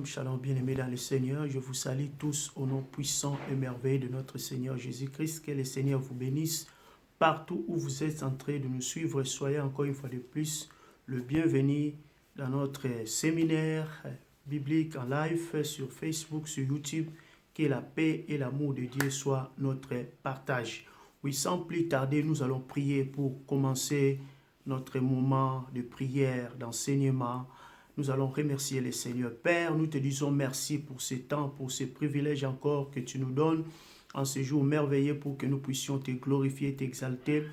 Shalom, bien-aimés dans le Seigneur, je vous salue tous au nom puissant et merveilleux de notre Seigneur Jésus-Christ. Que le Seigneur vous bénisse partout où vous êtes en train de nous suivre. Soyez encore une fois de plus le bienvenu dans notre séminaire biblique en live sur Facebook, sur YouTube. Que la paix et l'amour de Dieu soient notre partage. Oui, sans plus tarder, nous allons prier pour commencer notre moment de prière, d'enseignement. Nous allons remercier le Seigneur. Père, nous te disons merci pour ce temps, pour ce privilège encore que tu nous donnes en ce jour merveilleux pour que nous puissions te glorifier, t'exalter,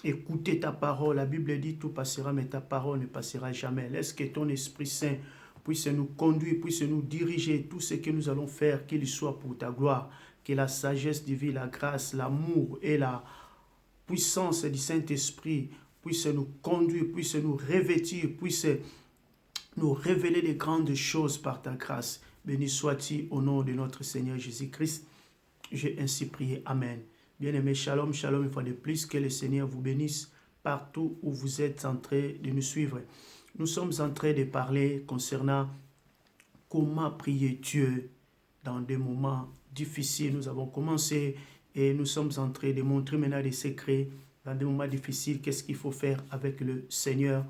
écouter ta parole. La Bible dit tout passera, mais ta parole ne passera jamais. Laisse que ton Esprit Saint puisse nous conduire, puisse nous diriger. Tout ce que nous allons faire, qu'il soit pour ta gloire. Que la sagesse divine, la grâce, l'amour et la puissance du Saint-Esprit puisse nous conduire, puisse nous revêtir, puisse nous révéler les grandes choses par ta grâce. Béni sois-tu au nom de notre Seigneur Jésus-Christ. J'ai ainsi prié. Amen. Bien-aimés, shalom, shalom, une fois de plus, que le Seigneur vous bénisse partout où vous êtes en train de nous suivre. Nous sommes en train de parler concernant comment prier Dieu dans des moments difficiles. Nous avons commencé et nous sommes en train de montrer maintenant des secrets dans des moments difficiles. Qu'est-ce qu'il faut faire avec le Seigneur,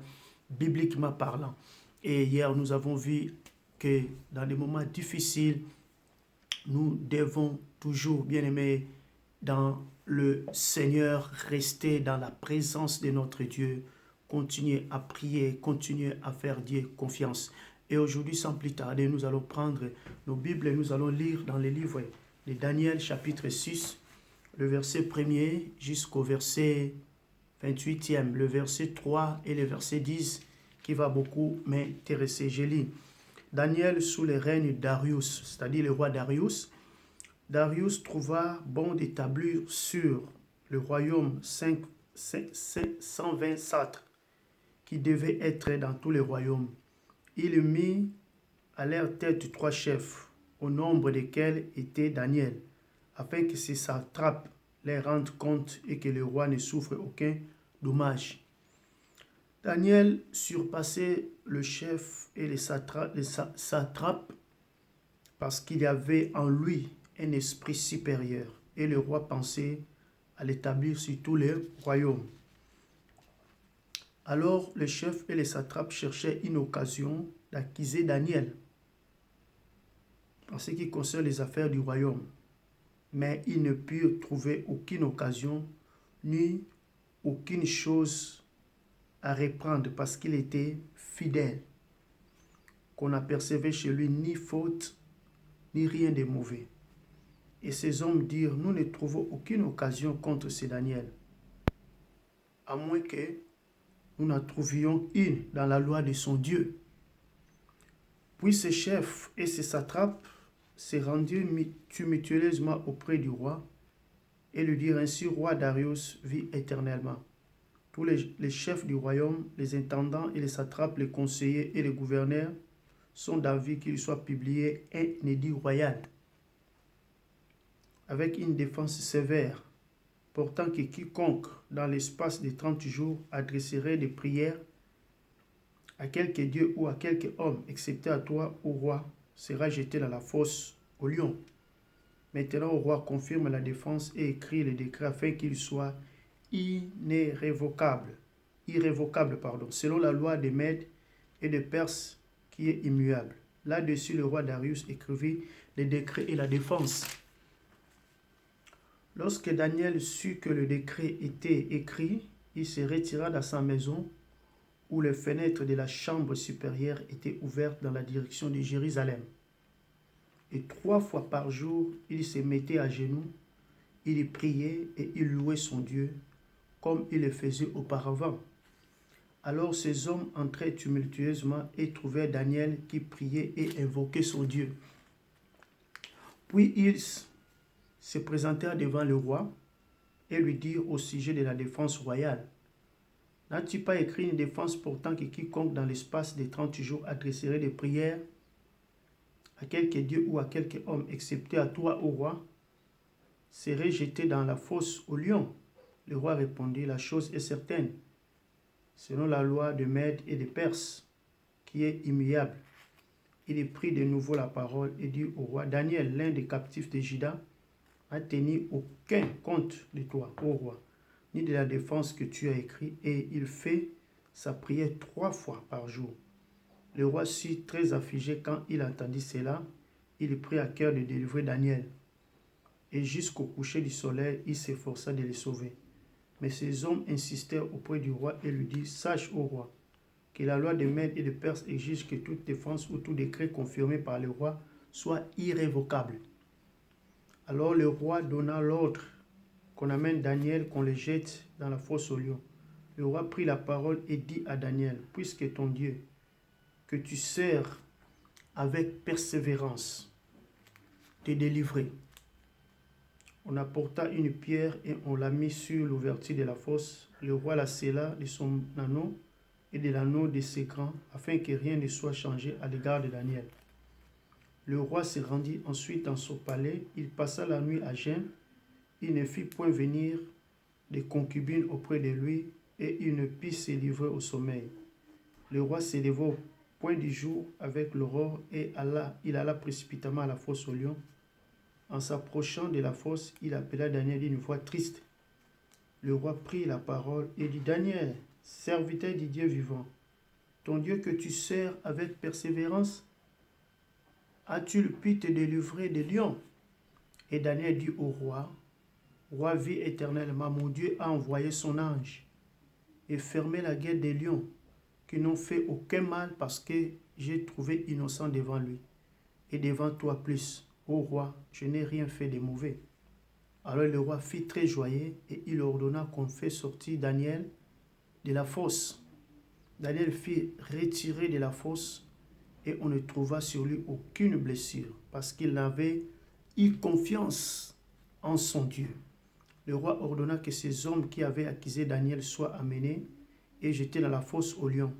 bibliquement parlant. Et hier, nous avons vu que dans des moments difficiles, nous devons toujours, bien aimés, dans le Seigneur, rester dans la présence de notre Dieu, continuer à prier, continuer à faire Dieu confiance. Et aujourd'hui, sans plus tarder, nous allons prendre nos Bibles et nous allons lire dans les livres de Daniel, chapitre 6, le verset 1er jusqu'au verset 28e, le verset 3 et le verset 10, qui va beaucoup m'intéresser. Je lis. Daniel sous le règne de Darius, c'est-à-dire le roi Darius. Darius trouva bon d'établir sur le royaume 120 satres qui devaient être dans tous les royaumes. Il mit à leur tête 3 chefs, au nombre desquels était Daniel, afin que ces satrapes les rendent compte et que le roi ne souffre aucun dommage. Daniel surpassait le chef et les satrapes parce qu'il y avait en lui un esprit supérieur et le roi pensait à l'établir sur tous les royaumes. Alors les chefs et les satrapes cherchaient une occasion d'accuser Daniel en ce qui concerne les affaires du royaume, mais ils ne purent trouver aucune occasion ni aucune chose à reprendre parce qu'il était fidèle, qu'on n'apercevait chez lui ni faute, ni rien de mauvais. Et ces hommes dirent, nous ne trouvons aucune occasion contre ce Daniel, à moins que nous n'en trouvions une dans la loi de son Dieu. Puis ces chefs et ces satrapes se rendirent tumultueusement auprès du roi et lui dirent, ainsi roi Darius vit éternellement. Tous les chefs du royaume, les intendants et les satrapes, les conseillers et les gouverneurs sont d'avis qu'il soit publié un édit royal avec une défense sévère, portant que quiconque, dans l'espace de 30 jours, adresserait des prières à quelque dieu ou à quelque homme, excepté à toi, ô roi, sera jeté dans la fosse au lion. Maintenant, au roi confirme la défense et écrit le décret afin qu'il soit irrévocable, selon la loi des Mèdes et des Perses qui est immuable. Là-dessus, le roi Darius écrivit les décrets et la défense. Lorsque Daniel sut que le décret était écrit, il se retira dans sa maison où les fenêtres de la chambre supérieure étaient ouvertes dans la direction de Jérusalem. Et 3 fois par jour, il se mettait à genoux, il y priait et il louait son Dieu, comme il le faisait auparavant. Alors ces hommes entraient tumultueusement et trouvèrent Daniel qui priait et invoquait son Dieu. Puis ils se présentèrent devant le roi et lui dirent au sujet de la défense royale, n'as-tu pas écrit une défense portant que quiconque dans l'espace de 30 jours adresserait des prières à quelque dieu ou à quelque homme, excepté à toi, ô roi, serait jeté dans la fosse au lion? Le roi répondit, la chose est certaine, selon la loi de Mèdes et de Perses, qui est immuable. il prit de nouveau la parole et dit au roi, Daniel, l'un des captifs de Juda, n'a tenu aucun compte de toi, ô roi, ni de la défense que tu as écrite, et il fait sa prière 3 fois par jour. Le roi fut très affligé quand il entendit cela. Il prit à cœur de délivrer Daniel. Et jusqu'au coucher du soleil, il s'efforça de le sauver. Mais ces hommes insistèrent auprès du roi et lui dirent, sache, ô roi, que la loi des Mèdes et des Perses exige que toute défense ou tout décret confirmé par le roi soit irrévocable. Alors le roi donna l'ordre qu'on amène Daniel, qu'on le jette dans la fosse aux lions. Le roi prit la parole et dit à Daniel, puisque ton Dieu, que tu sers avec persévérance, te délivrer. On apporta une pierre et on la mit sur l'ouverture de la fosse. Le roi la scella de son anneau et de l'anneau de ses grands, afin que rien ne soit changé à l'égard de Daniel. Le roi se rendit ensuite dans son palais. Il passa la nuit à jeun. Il ne fit point venir de concubines auprès de lui, et il ne put se livrer au sommeil. Le roi se leva au point du jour avec l'aurore, et il alla précipitamment à la fosse aux lions. En s'approchant de la fosse, il appela Daniel d'une voix triste. Le roi prit la parole et dit, Daniel, serviteur du Dieu vivant, ton Dieu que tu sers avec persévérance, as-tu pu te délivrer des lions? Et Daniel dit au roi, Roi, vie éternellement, mon Dieu a envoyé son ange et fermé la gueule des lions, qui n'ont fait aucun mal parce que j'ai trouvé innocent devant lui. Et devant toi plus, ô roi, je n'ai rien fait de mauvais. Alors le roi fit très joyeux et il ordonna qu'on fait sortir Daniel de la fosse. Daniel fit retirer de la fosse et on ne trouva sur lui aucune blessure parce qu'il avait eu confiance en son Dieu. Le roi ordonna que ces hommes qui avaient accusé Daniel soient amenés et jetés dans la fosse aux lions,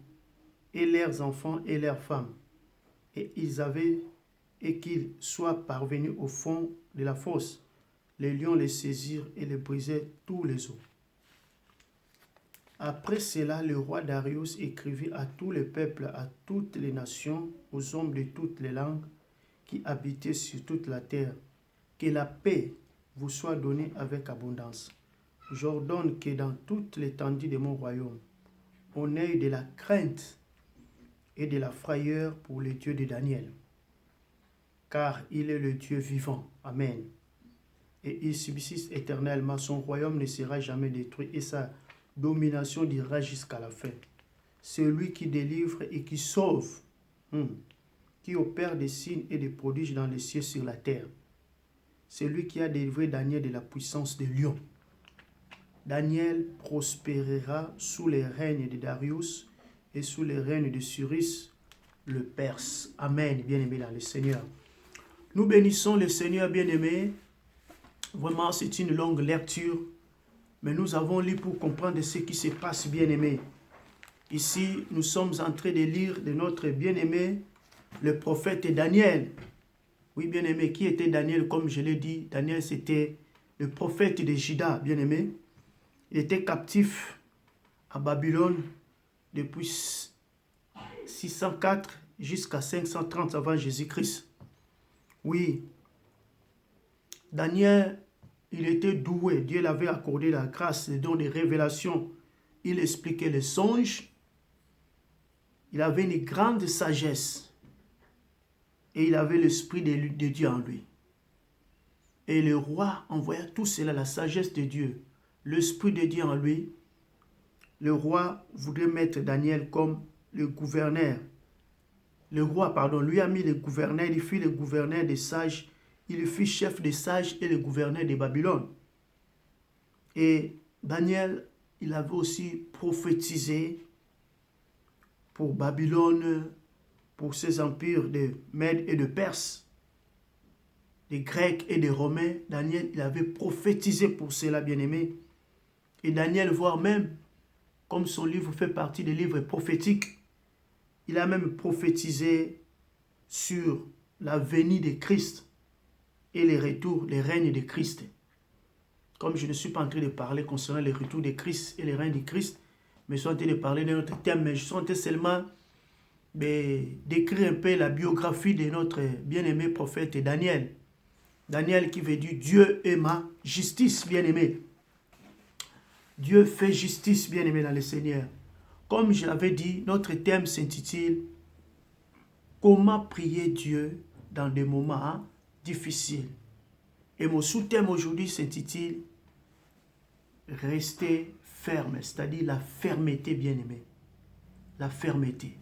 et leurs enfants et leurs femmes, et qu'ils soient parvenus au fond de la fosse. Les lions les saisirent et les brisaient tous les os. Après cela, le roi Darius écrivit à tous les peuples, à toutes les nations, aux hommes de toutes les langues qui habitaient sur toute la terre, que la paix vous soit donnée avec abondance. J'ordonne que dans toute l'étendue de mon royaume, on ait de la crainte et de la frayeur pour le Dieu de Daniel, car il est le Dieu vivant. Amen. Et il subsiste éternellement, son royaume ne sera jamais détruit et sa domination durera jusqu'à la fin. C'est lui qui délivre et qui sauve, qui opère des signes et des prodiges dans les cieux sur la terre. C'est lui qui a délivré Daniel de la puissance des lions. Daniel prospérera sous les règnes de Darius et sous les règnes de Cyrus le Perse. Amen, bien-aimés dans le Seigneur. Nous bénissons le Seigneur, bien-aimé. Vraiment, c'est une longue lecture, mais nous avons lu pour comprendre ce qui se passe, bien-aimé. Ici, nous sommes en train de lire de notre bien-aimé, le prophète Daniel. Oui, bien-aimé, qui était Daniel? Comme je l'ai dit, Daniel, c'était le prophète de Juda, bien-aimé. Il était captif à Babylone depuis 604 jusqu'à 530 avant Jésus-Christ. Oui, Daniel, il était doué. Dieu l'avait accordé la grâce, le don de révélation. Il expliquait les songes. Il avait une grande sagesse. Et il avait l'esprit de Dieu en lui. Et le roi envoya tout cela, la sagesse de Dieu, l'esprit de Dieu en lui. Le roi voudrait mettre Daniel comme le gouverneur. Le roi, lui a mis le gouverneur, il fit le gouverneur des sages, il fit chef des sages et le gouverneur de Babylone. Et Daniel, il avait aussi prophétisé pour Babylone, pour ces empires de Mèdes et de Perses, des Grecs et des Romains. Daniel, il avait prophétisé pour cela, bien-aimé. Et Daniel, voire même, comme son livre fait partie des livres prophétiques, il a même prophétisé sur la venue de Christ et les retours, les règnes de Christ. Comme je ne suis pas en train de parler concernant les retours de Christ et les règnes de Christ, mais je suis en train de parler d'un autre thème, mais je suis en train seulement d'écrire un peu la biographie de notre bien-aimé prophète Daniel. Daniel qui veut dire Dieu est ma justice, bien-aimé. Dieu fait justice, bien-aimé dans le Seigneur. Comme je l'avais dit, notre thème s'intitule Comment prier Dieu dans des moments difficiles. Et mon sous-thème aujourd'hui s'intitule Rester ferme, c'est-à-dire la fermeté, bien-aimé. La fermeté.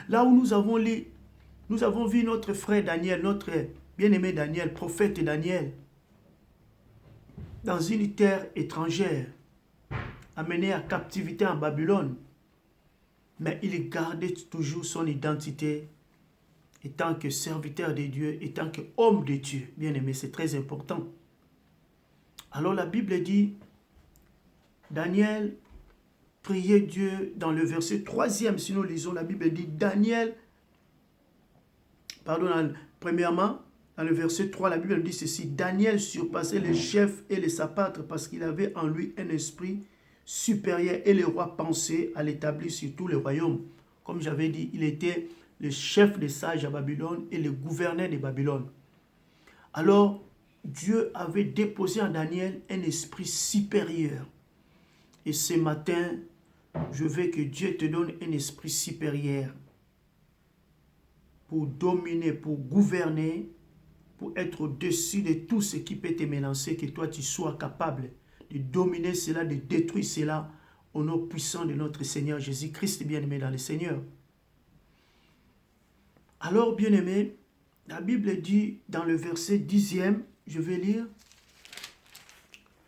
Là où nous avons vu notre frère Daniel, notre bien-aimé Daniel, prophète Daniel, dans une terre étrangère, amené à captivité en Babylone, mais il gardait toujours son identité étant que serviteur de Dieu, étant que homme de Dieu. Bien-aimé, c'est très important. Alors la Bible dit, Daniel priait Dieu dans le verset 3e, si nous lisons la Bible dit, premièrement, dans le verset 3, la Bible dit ceci, Daniel surpassait les chefs et les sapâtres parce qu'il avait en lui un esprit supérieur et le roi pensait à l'établir sur tous les royaumes. Comme j'avais dit, il était le chef des sages à Babylone et le gouverneur de Babylone. Alors, Dieu avait déposé en Daniel un esprit supérieur. Et ce matin, je veux que Dieu te donne un esprit supérieur pour dominer, pour gouverner, pour être au-dessus de tout ce qui peut te menacer, que toi tu sois capable de dominer cela, de détruire cela au nom puissant de notre Seigneur Jésus-Christ, bien-aimé dans le Seigneur. Alors, bien-aimé, la Bible dit dans le verset 10e, je vais lire,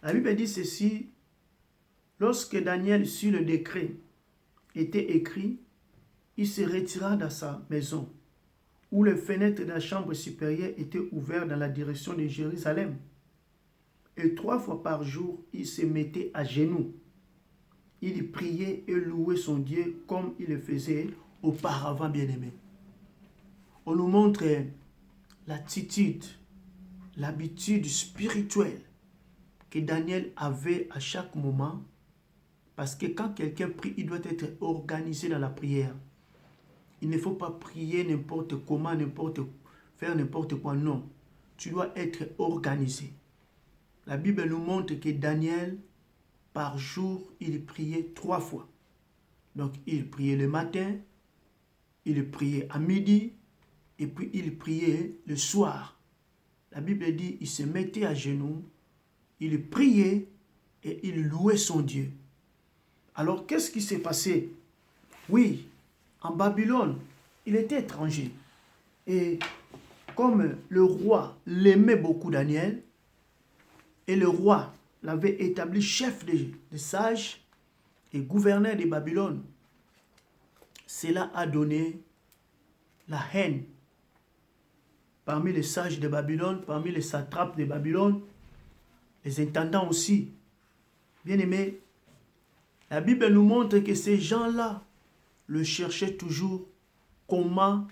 la Bible dit ceci, lorsque Daniel sut le décret était écrit, il se retira dans sa maison, où les fenêtres de la chambre supérieure étaient ouvertes dans la direction de Jérusalem. Et 3 fois par jour, il se mettait à genoux. Il priait et louait son Dieu comme il le faisait auparavant, bien-aimé. On nous montre l'attitude, l'habitude spirituelle que Daniel avait à chaque moment. Parce que quand quelqu'un prie, il doit être organisé dans la prière. Il ne faut pas prier n'importe comment, faire n'importe quoi. Non, tu dois être organisé. La Bible nous montre que Daniel, par jour, il priait 3 fois. Donc, il priait le matin, il priait à midi, et puis il priait le soir. La Bible dit, il se mettait à genoux, il priait et il louait son Dieu. Alors, qu'est-ce qui s'est passé? Oui, en Babylone, il était étranger. Et comme le roi l'aimait beaucoup, Daniel, et le roi l'avait établi chef des sages et gouverneur de Babylone, cela a donné la haine parmi les sages de Babylone, parmi les satrapes de Babylone, les intendants aussi. Bien-aimés, la Bible nous montre que ces gens-là le cherchaient toujours comment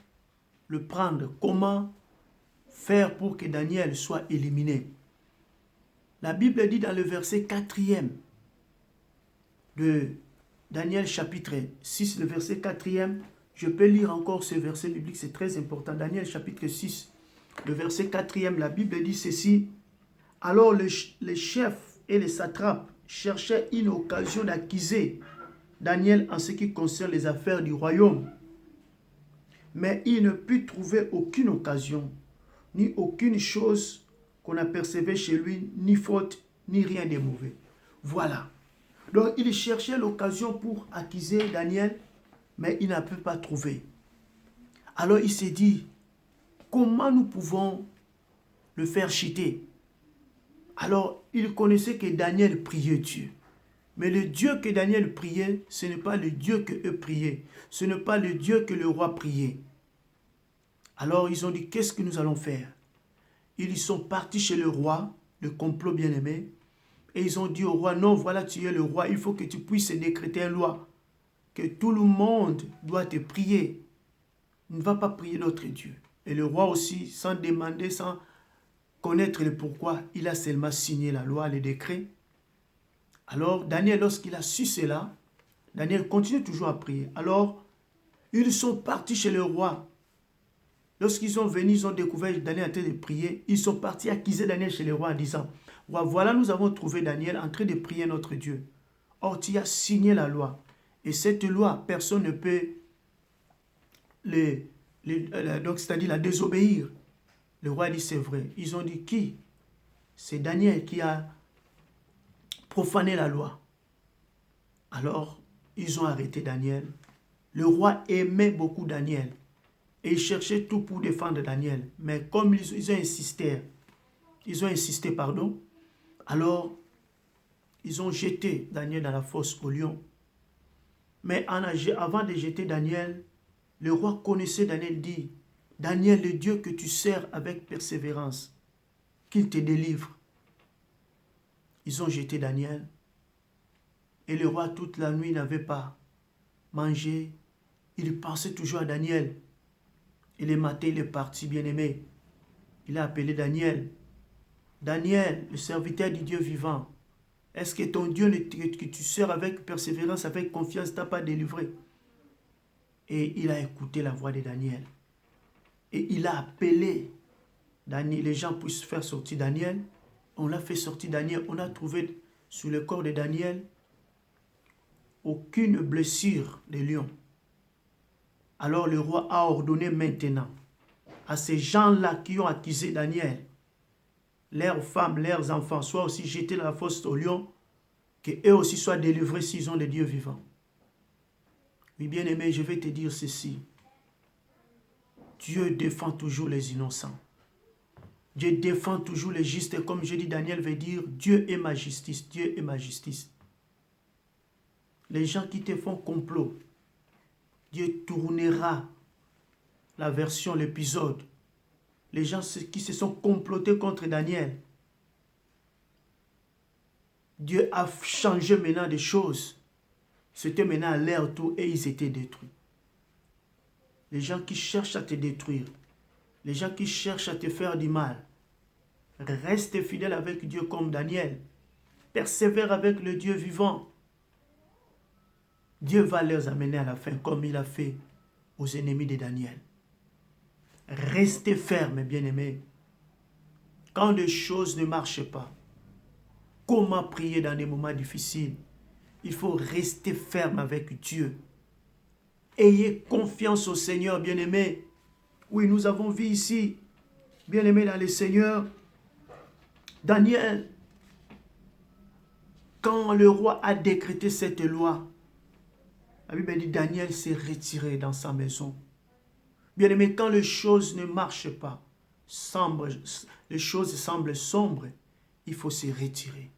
le prendre, comment faire pour que Daniel soit éliminé. La Bible dit dans le verset 4e de Daniel chapitre 6, le verset 4e, je peux lire encore ce verset biblique, c'est très important. Daniel chapitre 6, le verset 4e, la Bible dit ceci, alors les chefs et les satrapes cherchaient une occasion d'accuser Daniel en ce qui concerne les affaires du royaume. Mais il ne put trouver aucune occasion, ni aucune chose qu'on apercevait chez lui, ni faute, ni rien de mauvais. Voilà. Donc il cherchait l'occasion pour accuser Daniel, mais il n'a pu pas trouver. Alors il s'est dit, comment nous pouvons le faire chuter? Alors il connaissait que Daniel priait Dieu. Mais le Dieu que Daniel priait, ce n'est pas le Dieu que eux priaient. Ce n'est pas le Dieu que le roi priait. Alors ils ont dit, qu'est-ce que nous allons faire? Ils sont partis chez le roi, le complot bien-aimé, et ils ont dit au roi, non, voilà, tu es le roi, il faut que tu puisses décréter une loi, que tout le monde doit te prier. Ne va pas prier notre Dieu. Et le roi aussi, sans demander, sans connaître le pourquoi, il a seulement signé la loi, le décret. Alors, Daniel, lorsqu'il a su cela, Daniel continue toujours à prier. Alors, Ils sont partis chez le roi. Lorsqu'ils sont venus, ils ont découvert Daniel en train de prier. Ils sont partis accuser Daniel chez le roi en disant, « Roi, voilà, nous avons trouvé Daniel en train de prier notre Dieu. Or, tu as signé la loi. Et cette loi, personne ne peut donc c'est-à-dire la désobéir. » Le roi dit, « C'est vrai. » Ils ont dit, « Qui? C'est Daniel qui a profané la loi. » Alors, ils ont arrêté Daniel. Le roi aimait beaucoup Daniel. Et ils cherchaient tout pour défendre Daniel. Mais comme ils ont insisté, alors ils ont jeté Daniel dans la fosse au lion. Mais avant de jeter Daniel, le roi connaissait Daniel, dit, « Daniel, le Dieu que tu sers avec persévérance, qu'il te délivre. » Ils ont jeté Daniel. Et le roi, toute la nuit, n'avait pas mangé. Il pensait toujours à Daniel. Et le matin, il est parti, bien-aimé. Il a appelé Daniel. « Daniel, le serviteur du Dieu vivant, est-ce que ton Dieu que tu sers avec persévérance, avec confiance, t'a pas délivré? » Et il a écouté la voix de Daniel. Et il a appelé Daniel. Les gens puissent faire sortir Daniel. On l'a fait sortir Daniel. On a trouvé sur le corps de Daniel aucune blessure de lion. Alors le roi a ordonné maintenant à ces gens-là qui ont accusé Daniel, leurs femmes, leurs enfants, soient aussi jetés dans la fosse au lion, qu'eux aussi soient délivrés s'ils ont le Dieu vivant. Oui, bien-aimé, je vais te dire ceci. Dieu défend toujours les innocents. Dieu défend toujours les justes. Et comme je dis, Daniel veut dire, Dieu est ma justice. Dieu est ma justice. Les gens qui te font complot, Dieu tournera la version, l'épisode. Les gens qui se sont complotés contre Daniel, Dieu a changé maintenant des choses. C'était maintenant à leur tour et ils étaient détruits. Les gens qui cherchent à te détruire, les gens qui cherchent à te faire du mal, reste fidèle avec Dieu comme Daniel. Persévère avec le Dieu vivant. Dieu va les amener à la fin comme il a fait aux ennemis de Daniel. Restez ferme, bien-aimés. Quand les choses ne marchent pas, comment prier dans des moments difficiles? Il faut rester ferme avec Dieu. Ayez confiance au Seigneur, bien-aimés. Oui, nous avons vu ici, bien-aimés dans le Seigneur, Daniel, quand le roi a décrété cette loi, la Bible dit Daniel s'est retiré dans sa maison. Bien-aimé, quand les choses ne marchent pas, les choses semblent sombres, il faut se retirer.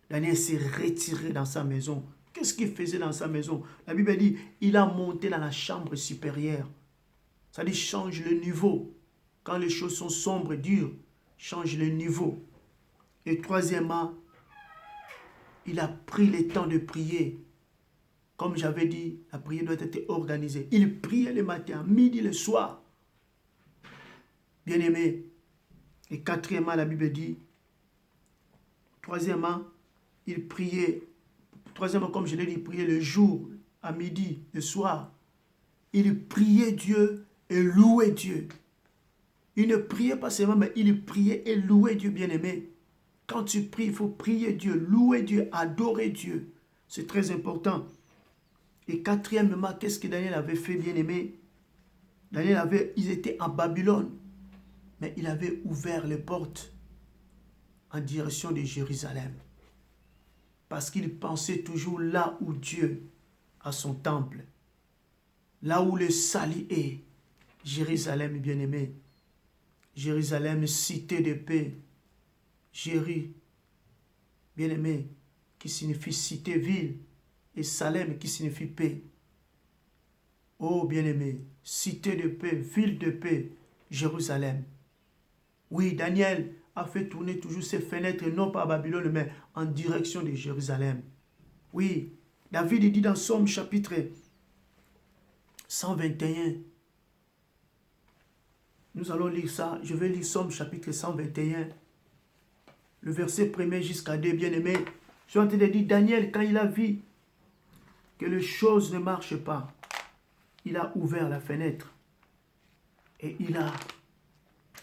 Daniel s'est retiré dans sa maison. Qu'est-ce qu'il faisait dans sa maison? La Bible dit, il a monté dans la chambre supérieure. Ça dit, change le niveau. Quand les choses sont sombres, dures, change le niveau. Et troisièmement, il a pris le temps de prier. Comme j'avais dit, la prière doit être organisée. Il priait le matin, midi, le soir. Bien-aimé. Et quatrièmement, la Bible dit, troisièmement, il priait. Troisièmement, comme je l'ai dit, il priait le jour, à midi, le soir. Il priait Dieu et louait Dieu. Il ne priait pas seulement, mais il priait et louait Dieu, bien-aimé. Quand tu pries, il faut prier Dieu, louer Dieu, adorer Dieu. C'est très important. Et quatrièmement, qu'est-ce que Daniel avait fait, bien-aimé? Ils étaient en Babylone, mais il avait ouvert les portes en direction de Jérusalem. Parce qu'il pensait toujours là où Dieu a son temple. Là où le salut est. Jérusalem, bien-aimé. Jérusalem, cité de paix. Jéru, bien-aimé, qui signifie cité, ville. Et Salem, qui signifie paix. Oh, bien-aimé, cité de paix, ville de paix, Jérusalem. Oui, Daniel a fait tourner toujours ses fenêtres, non pas à Babylone, mais en direction de Jérusalem. Oui, David dit dans Somme chapitre 121. Nous allons lire ça. Je vais lire Somme chapitre 121. Le verset 1er jusqu'à 2, bien-aimé. Je suis en train de dire, Daniel, quand il a vu que les choses ne marchent pas, il a ouvert la fenêtre et il a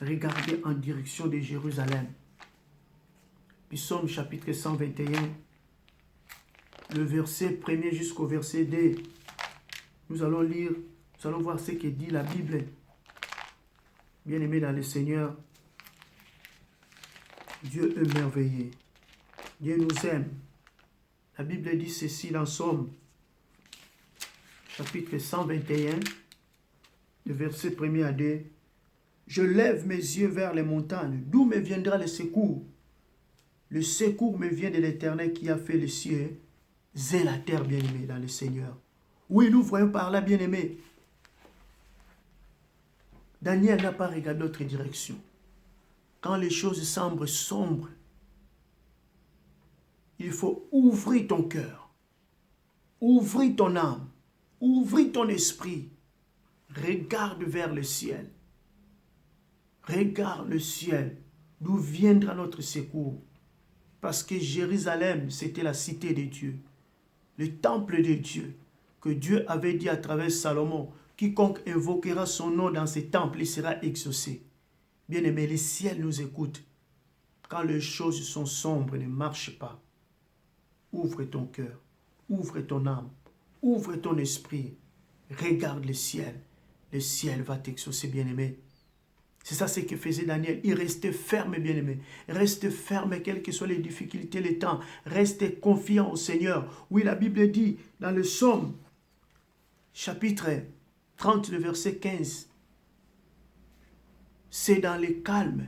regardé en direction de Jérusalem. Psaume chapitre 121, le verset 1er jusqu'au verset 2. Nous allons lire, nous allons voir ce que dit la Bible. Bien-aimés dans le Seigneur, Dieu est merveilleux. Dieu nous aime. La Bible dit ceci dans Somme, chapitre 121, le verset 1er à 2. Je lève mes yeux vers les montagnes, d'où me viendra le secours. Le secours me vient de l'Éternel qui a fait les cieux et la terre, bien-aimés dans le Seigneur. Oui, nous voyons par là, bien-aimés. Daniel n'a pas regardé d'autre direction. Quand les choses semblent sombres, il faut ouvrir ton cœur, ouvrir ton âme, ouvrir ton esprit. Regarde vers le ciel. Regarde le ciel, d'où viendra notre secours. Parce que Jérusalem, c'était la cité de Dieu, le temple de Dieu, que Dieu avait dit à travers Salomon, quiconque invoquera son nom dans ce temple, il sera exaucé. Bien-aimé, le ciel nous écoute. Quand les choses sont sombres, ne marche pas. Ouvre ton cœur, ouvre ton âme, ouvre ton esprit. Regarde le ciel va t'exaucer, bien-aimé. C'est ça ce que faisait Daniel. Il restait ferme, bien-aimé. Reste ferme, quelles que soient les difficultés, les temps. Reste confiant au Seigneur. Oui, la Bible dit dans le Psaume, chapitre 30, le verset 15. C'est dans le calme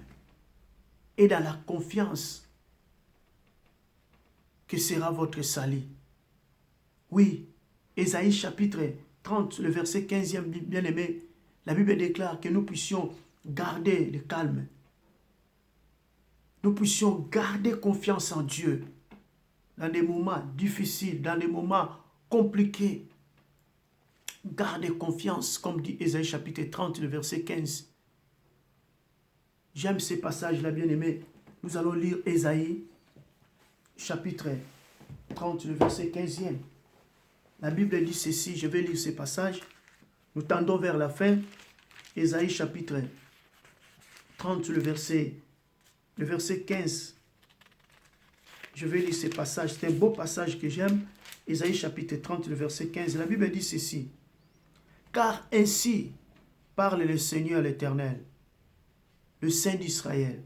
et dans la confiance que sera votre salut. Oui, Ésaïe chapitre 30, le verset 15e, bien-aimé, la Bible déclare que nous puissions garder le calme. Nous puissions garder confiance en Dieu dans des moments difficiles, dans des moments compliqués. Gardez confiance, comme dit Ésaïe chapitre 30, le verset 15. J'aime ces passages-là, bien-aimés. Nous allons lire Ésaïe chapitre 30, le verset 15e. La Bible dit ceci, je vais lire ces passages. Nous tendons vers la fin. Ésaïe chapitre 30, le verset 15. Je vais lire ces passages. C'est un beau passage que j'aime. Ésaïe chapitre 30, le verset 15. La Bible dit ceci. Car ainsi parle le Seigneur l'Éternel, le Saint d'Israël.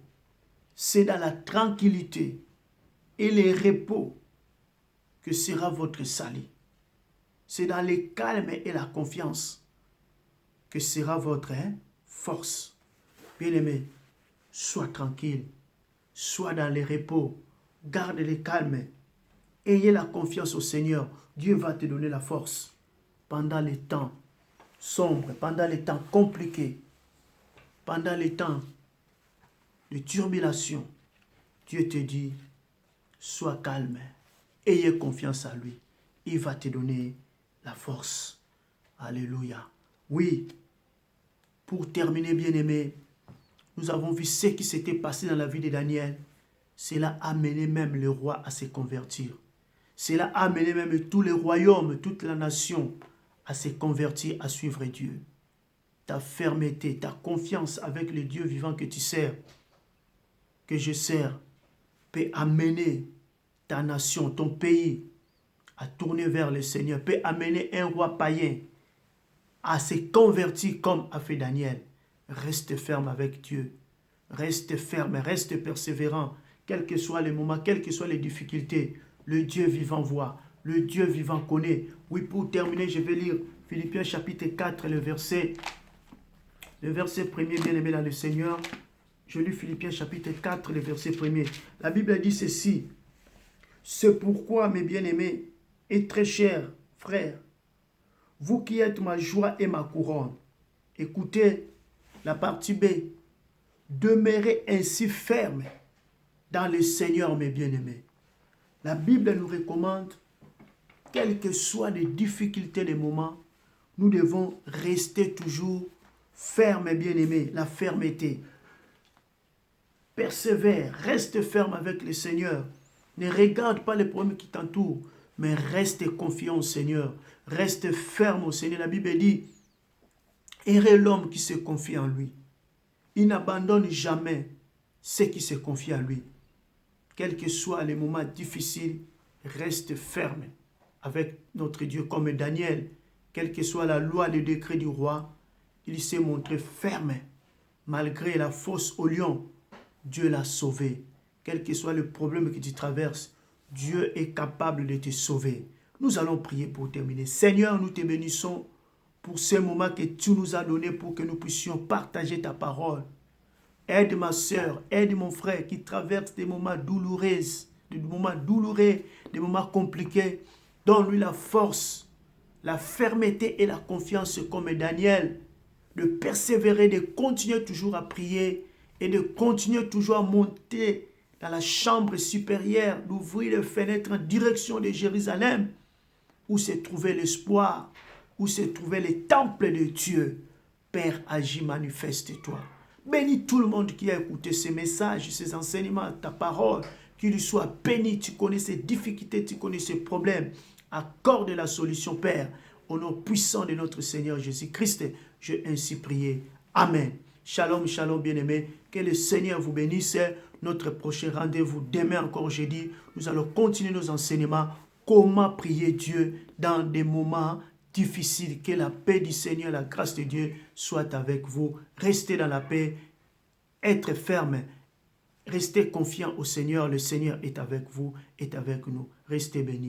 C'est dans la tranquillité et le repos que sera votre salut. C'est dans le calme et la confiance que sera votre force. Bien-aimé, sois tranquille, sois dans le repos, garde le calme, ayez la confiance au Seigneur. Dieu va te donner la force pendant les temps sombres, pendant les temps compliqués, pendant les temps de turbulation. Dieu te dit, sois calme, ayez confiance en lui. Il va te donner la force. Alléluia. Oui, pour terminer, bien-aimé, nous avons vu ce qui s'était passé dans la vie de Daniel. Cela a amené même le roi à se convertir. Cela a amené même tous les royaumes, toute la nation à se convertir, à suivre Dieu. Ta fermeté, ta confiance avec le Dieu vivant que tu sers, que je sers, peut amener ta nation, ton pays, à tourner vers le Seigneur, peut amener un roi païen à se convertir comme a fait Daniel. Reste ferme avec Dieu. Reste ferme, reste persévérant. Quels que soient les moments, quelles que soient les difficultés, le Dieu vivant voit, le Dieu vivant connaît. Oui, pour terminer, je vais lire Philippiens chapitre 4, le verset 1er, bien-aimé dans le Seigneur. Je lis Philippiens chapitre 4, le verset 1er. La Bible dit ceci. C'est pourquoi, mes bien-aimés et très chers frères, vous qui êtes ma joie et ma couronne, écoutez la partie B. Demeurez ainsi fermes dans le Seigneur, mes bien-aimés. La Bible nous recommande, quelles que soient les difficultés des moments, nous devons rester toujours fermes, bien-aimés. La fermeté. Persévère, reste ferme avec le Seigneur. Ne regarde pas les problèmes qui t'entourent, mais reste confiant au Seigneur. Reste ferme au Seigneur. La Bible dit, errer l'homme qui se confie en lui. Il n'abandonne jamais ceux qui se confient à lui. Quels que soient les moments difficiles, reste ferme avec notre Dieu. Comme Daniel, quelle que soit la loi, le décret du roi, il s'est montré ferme. Malgré la fosse au lion, Dieu l'a sauvé. Quel que soit le problème que tu traverses, Dieu est capable de te sauver. Nous allons prier pour terminer. Seigneur, nous te bénissons pour ce moment que tu nous as donné pour que nous puissions partager ta parole. Aide ma soeur, aide mon frère qui traverse des moments douloureux, des moments compliqués. Donne-lui la force, la fermeté et la confiance comme Daniel, de persévérer, de continuer toujours à prier et de continuer toujours à monter dans la chambre supérieure, d'ouvrir les fenêtres en direction de Jérusalem, où se trouvait l'espoir, où se trouvait le temple de Dieu. Père, agis, manifeste-toi. Bénis tout le monde qui a écouté ces messages, ces enseignements, ta parole, qu'il lui soit béni. Tu connais ses difficultés, tu connais ses problèmes. Accorde la solution, Père. Au nom puissant de notre Seigneur Jésus-Christ, j'ai ainsi prié. Amen. Shalom, shalom, bien-aimés. Que le Seigneur vous bénisse. Notre prochain rendez-vous demain encore jeudi. Nous allons continuer nos enseignements. Comment prier Dieu dans des moments difficiles. Que la paix du Seigneur, la grâce de Dieu soit avec vous. Restez dans la paix. Être ferme. Restez confiant au Seigneur. Le Seigneur est avec vous, est avec nous. Restez bénis.